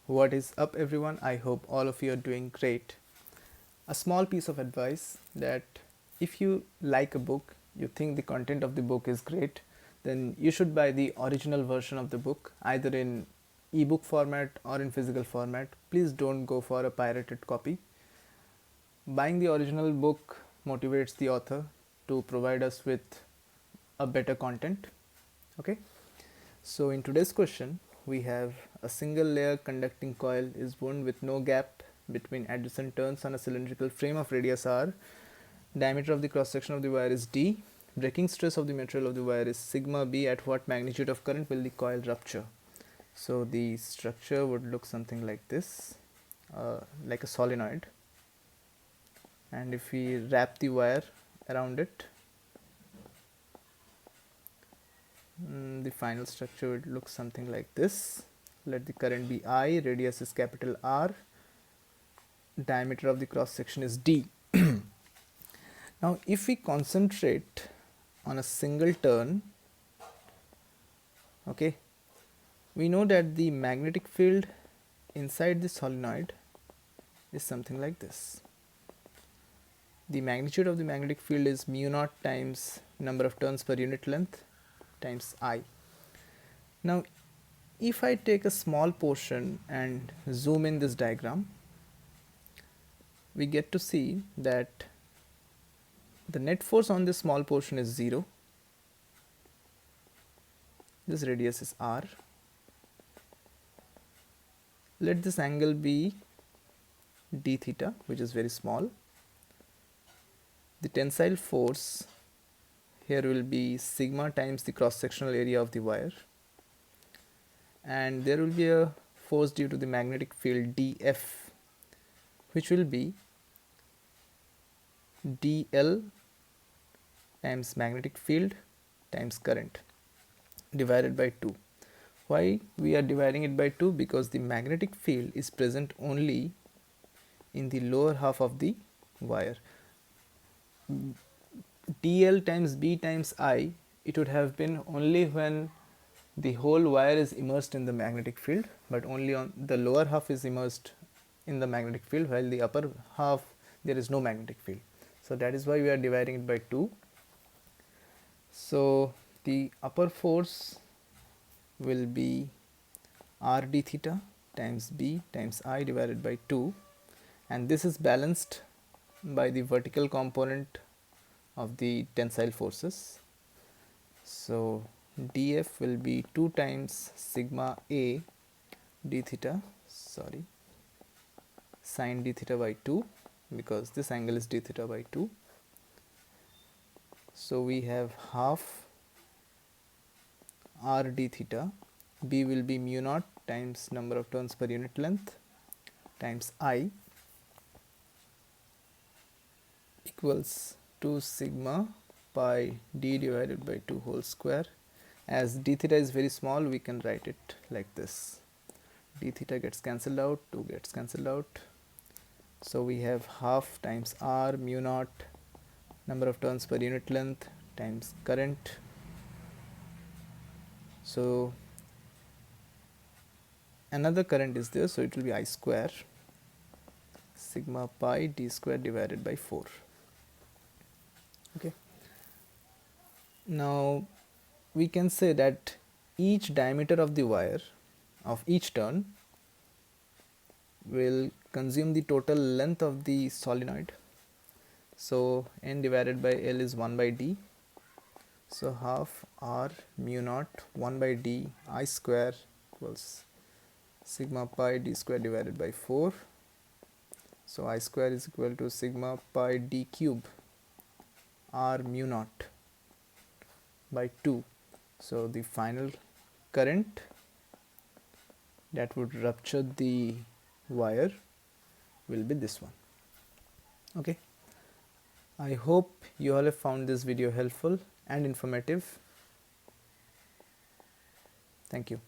What is up, everyone? I hope all of you are doing great. A small piece of advice that if you like a book, you think the content of the book is great, then you should buy the original version of the book, either in ebook format or in physical format. Please don't go for a pirated copy. Buying the original book motivates the author to provide us with a better content. Okay, so in today's question, we have a single layer conducting coil is wound with no gap between adjacent turns on a cylindrical frame of radius r. Diameter of the cross section of the wire is d. Breaking stress of the material of the wire is sigma b. At what magnitude of current will the coil rupture? So the structure would look something like this, like a solenoid, and if we wrap the wire around it, the final structure would look something like this. Let the current be I, radius is capital R, diameter of the cross section is d. Now if we concentrate on a single turn, okay, we know that the magnetic field inside the solenoid is something like this. The magnitude of the magnetic field is mu naught times number of turns per unit length times I. Now if I take a small portion and zoom in this diagram, we get to see that the net force on this small portion is 0. This radius is r. Let this angle be d theta, which is very small. The tensile force here will be sigma times the cross sectional area of the wire, and there will be a force due to the magnetic field dF, which will be dl times magnetic field times current divided by 2. Why we are dividing it by 2? Because the magnetic field is present only in the lower half of the wire. dl times b times I, it would have been only when the whole wire is immersed in the magnetic field, but only on the lower half is immersed in the magnetic field, while the upper half there is no magnetic field. So that is why we are dividing it by 2. So the upper force will be r d theta times b times I divided by 2, and this is balanced by the vertical component of the tensile forces. So dF will be 2 times sigma a d theta, sine d theta by 2, because this angle is d theta by 2. So we have half r d theta, b will be mu naught times number of turns per unit length times I equals 2 sigma pi d divided by 2 whole square. As d theta is very small, we can write it like this. D theta gets cancelled out, 2 gets cancelled out. So we have half times r mu naught number of turns per unit length times current. So another current is there, so it will be I square sigma pi d square divided by 4. Okay. Now we can say that each diameter of the wire of each turn will consume the total length of the solenoid. So n divided by L is 1 by d. So half r mu naught 1 by d I square equals sigma pi d square divided by 4. So I square is equal to sigma pi d cube r mu naught by 2. So the final current that would rupture the wire will be this one. Okay, I hope you all have found this video helpful and informative. Thank you.